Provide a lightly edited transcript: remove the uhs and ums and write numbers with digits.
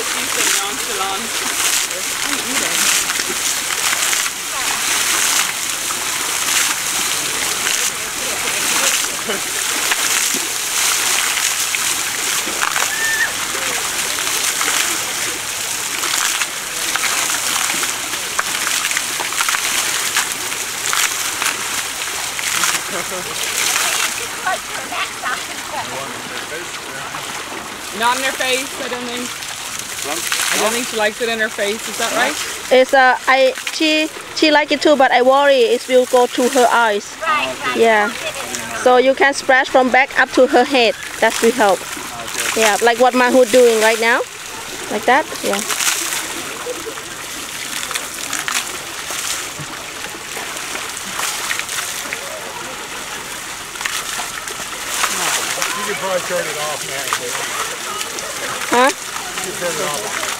she's so nonchalant. I'm eating. Not in her face, I don't think. I don't think she likes it in her face. Is that right? It's she like it too, but I worry it will go to her eyes. Right. Yeah. So you can splash from back up to her head. That will help. Yeah, like what Mahood doing right now. Like that. Yeah. You could probably turn it off now. Huh? You could turn it off.